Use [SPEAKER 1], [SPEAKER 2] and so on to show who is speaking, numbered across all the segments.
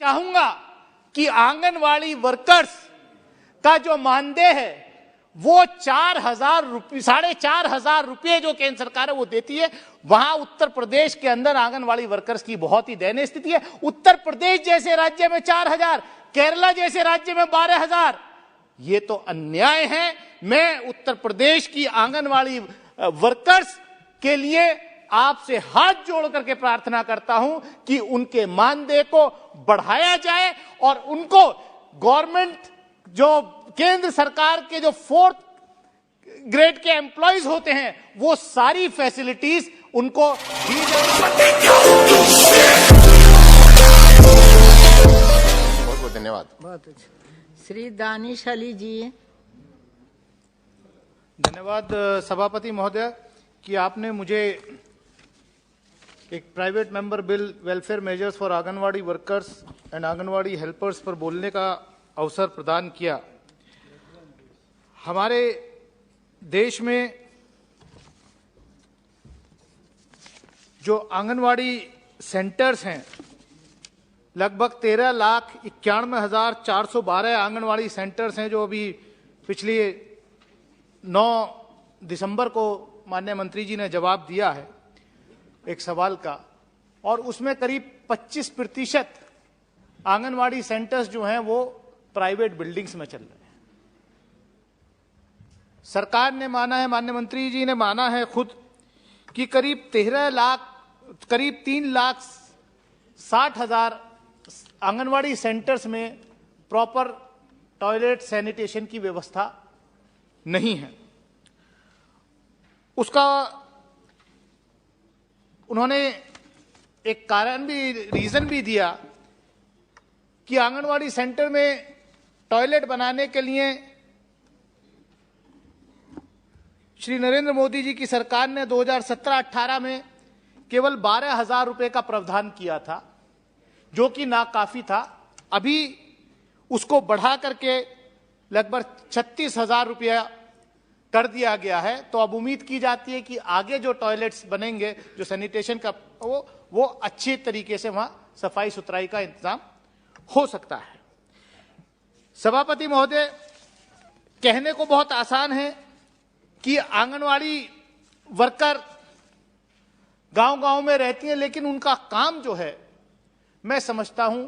[SPEAKER 1] चाहूंगा कि आंगनवाड़ी वर्कर्स का जो मानदेय है वो 4,000 रुपये, 4,500 रुपये जो केंद्र सरकार है वो देती है। वहां उत्तर प्रदेश के अंदर आंगनवाड़ी वर्कर्स की बहुत ही दयनीय स्थिति है। उत्तर प्रदेश जैसे राज्य में 4,000, केरला जैसे राज्य में 12,000, ये तो अन्याय है। मैं उत्तर प्रदेश की आंगनवाड़ी वर्कर्स के लिए आपसे हाथ जोड़ करके प्रार्थना करता हूं कि उनके मानदेय को बढ़ाया जाए और उनको गवर्नमेंट, जो केंद्र सरकार के जो 4th ग्रेड के एम्प्लॉइज होते हैं, वो सारी फैसिलिटीज उनको दी जाए।
[SPEAKER 2] बहुत बहुत धन्यवाद।
[SPEAKER 3] बहुत अच्छा। श्री दानिश अली जी।
[SPEAKER 1] धन्यवाद सभापति महोदय कि आपने मुझे एक private member bill welfare measures for anganwadi workers and anganwadi helpers पर बोलने का अवसर प्रदान किया। हमारे देश में जो आंगनवाड़ी सेंटर्स हैं, लगभग 13,91,412 आंगनवाड़ी सेंटर्स हैं, जो अभी पिछले 9 दिसंबर को माननीय मंत्री जी ने जवाब दिया है एक सवाल का, और उसमें करीब 25% आंगनवाड़ी सेंटर्स जो हैं वो प्राइवेट बिल्डिंग्स में चल रहे हैं। सरकार ने माना है, माननीय मंत्री जी ने माना है खुद कि करीब 3,60,000 आंगनवाड़ी सेंटर्स में प्रॉपर टॉयलेट सैनिटेशन की व्यवस्था नहीं है। उसका उन्होंने एक कारण भी, रीजन भी दिया कि आंगनवाड़ी सेंटर में टॉयलेट बनाने के लिए श्री नरेंद्र मोदी जी की सरकार ने 2017-18 में केवल 12,000 रुपए का प्रावधान किया था, जो कि नाकाफी था। अभी उसको बढ़ा करके लगभग 36,000 रुपया कर दिया गया है। तो अब उम्मीद की जाती है कि आगे जो टॉयलेट्स बनेंगे, जो सैनिटेशन का, वो अच्छी तरीके से वहां सफाई सुथराई का इंतजाम हो सकता है। सभापति महोदय, कहने को बहुत आसान है कि आंगनवाड़ी वर्कर गांव-गांव में रहती हैं, लेकिन उनका काम जो है, मैं समझता हूं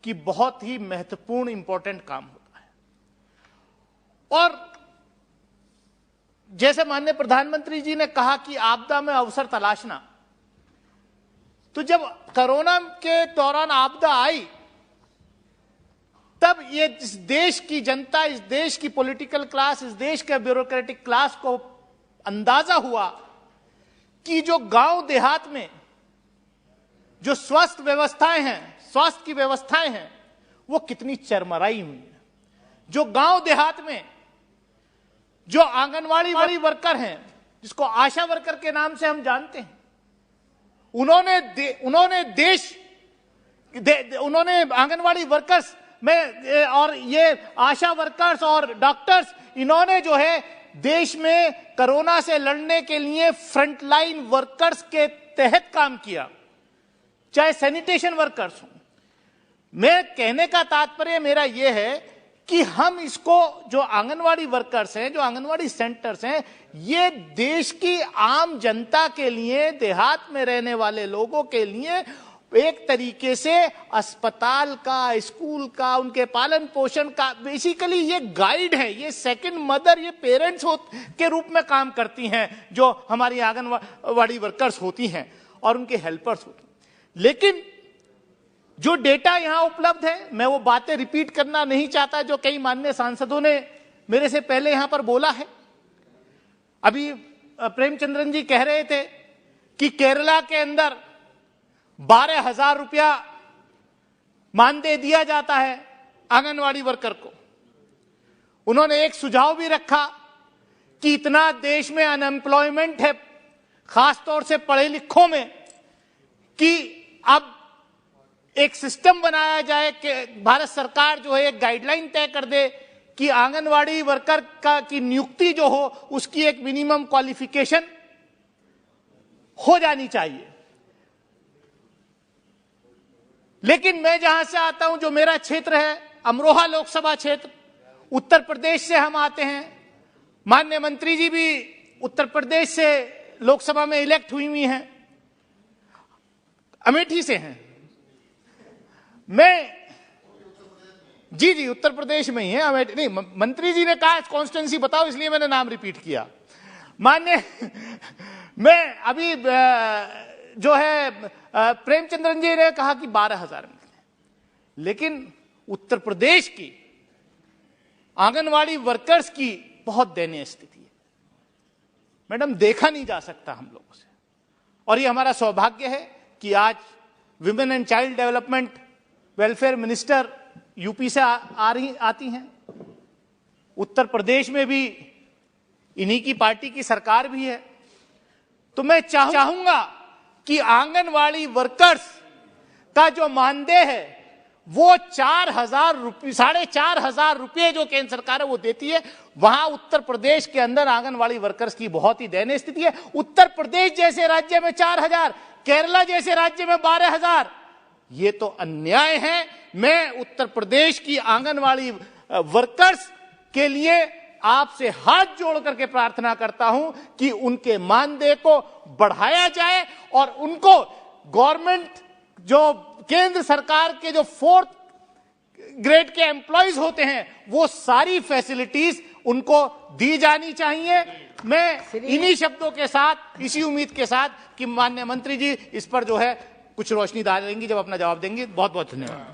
[SPEAKER 1] कि बहुत ही महत्वपूर्ण, इंपॉर्टेंट काम होता है। और जैसे माननीय प्रधानमंत्री जी ने कहा कि आपदा में अवसर तलाशना, तो जब कोरोना के दौरान आपदा आई, तब ये इस देश की जनता, इस देश की पॉलिटिकल क्लास, इस देश के ब्यूरोक्रेटिक क्लास को अंदाजा हुआ कि जो गांव देहात में जो स्वास्थ्य व्यवस्थाएं हैं, स्वास्थ्य की व्यवस्थाएं हैं, वो कितनी चरमराई हुई है। जो गांव देहात में जो आंगनवाड़ी वर्कर हैं, जिसको आशा वर्कर के नाम से हम जानते हैं, उन्होंने आंगनवाड़ी वर्कर्स में, और ये आशा वर्कर्स और डॉक्टर्स, इन्होंने जो है देश में कोरोना से लड़ने के लिए फ्रंटलाइन वर्कर्स के तहत काम किया, चाहे सैनिटेशन वर्कर्स हों। मैं कहने का तात्पर्य मेरा यह है कि हम इसको, जो आंगनवाड़ी वर्कर्स हैं, जो आंगनवाड़ी सेंटर्स हैं, ये देश की आम जनता के लिए, देहात में रहने वाले लोगों के लिए एक तरीके से अस्पताल का, स्कूल का, उनके पालन पोषण का, बेसिकली ये गाइड है, ये सेकंड मदर, ये पेरेंट्स के रूप में काम करती हैं, जो हमारी आंगनवाड़ी वर्कर्स होती हैं और उनके हेल्पर्स होती हैं। लेकिन जो डेटा यहां उपलब्ध है, मैं वो बातें रिपीट करना नहीं चाहता जो कई माननीय सांसदों ने मेरे से पहले यहां पर बोला है। अभी प्रेमचंद्रन जी कह रहे थे कि केरला के अंदर 12,000 रुपया मानदेय दिया जाता है आंगनवाड़ी वर्कर को। उन्होंने एक सुझाव भी रखा कि इतना देश में अनएम्प्लॉयमेंट है, खासतौर से पढ़े लिखों में, कि अब एक सिस्टम बनाया जाए कि भारत सरकार जो है एक गाइडलाइन तय कर दे कि आंगनवाड़ी वर्कर की नियुक्ति जो हो, उसकी एक मिनिमम क्वालिफिकेशन हो जानी चाहिए। लेकिन मैं जहां से आता हूं, जो मेरा क्षेत्र है अमरोहा लोकसभा क्षेत्र, उत्तर प्रदेश से हम आते हैं। माननीय मंत्री जी भी उत्तर प्रदेश से लोकसभा में इलेक्ट हुई हैं, अमेठी से हैं। मैं जी उत्तर प्रदेश में ही है, अमेठी नहीं। मंत्री जी ने कहा कॉन्स्टिट्यूंसी बताओ, इसलिए मैंने नाम रिपीट किया। मान्य मैं अभी जो है प्रेमचंद्रन जी ने कहा कि 12,000 मिलते, लेकिन उत्तर प्रदेश की आंगनवाड़ी वर्कर्स की बहुत दयनीय स्थिति है मैडम, देखा नहीं जा सकता हम लोगों से। और ये हमारा सौभाग्य है कि आज women and child development welfare minister UP से आती हैं। उत्तर प्रदेश में भी इन्हीं की पार्टी की सरकार भी है। तो मैं चाहूंगा कि आंगनवाड़ी वर्कर्स का जो मानदेय है वो 4,000 रुपये, 4,500 रुपये जो केंद्र सरकार है वो देती है। वहां उत्तर प्रदेश के अंदर आंगनवाड़ी वर्कर्स की बहुत ही दयनीय स्थिति है। उत्तर प्रदेश जैसे राज्य में 4,000, केरला जैसे राज्य में 12,000, ये तो अन्याय है। मैं उत्तर प्रदेश की आंगनवाड़ी वर्कर्स के लिए आपसे हाथ जोड़ करके प्रार्थना करता हूं कि उनके मानदेय को बढ़ाया जाए और उनको गवर्नमेंट, जो केंद्र सरकार के जो 4th ग्रेड के एम्प्लॉइज होते हैं, वो सारी फैसिलिटीज उनको दी जानी चाहिए। मैं इन्हीं शब्दों के साथ, इसी उम्मीद के साथ कि माननीय मंत्री जी इस पर जो है कुछ रोशनी डालेंगी जब अपना जवाब देंगे। बहुत बहुत धन्यवाद।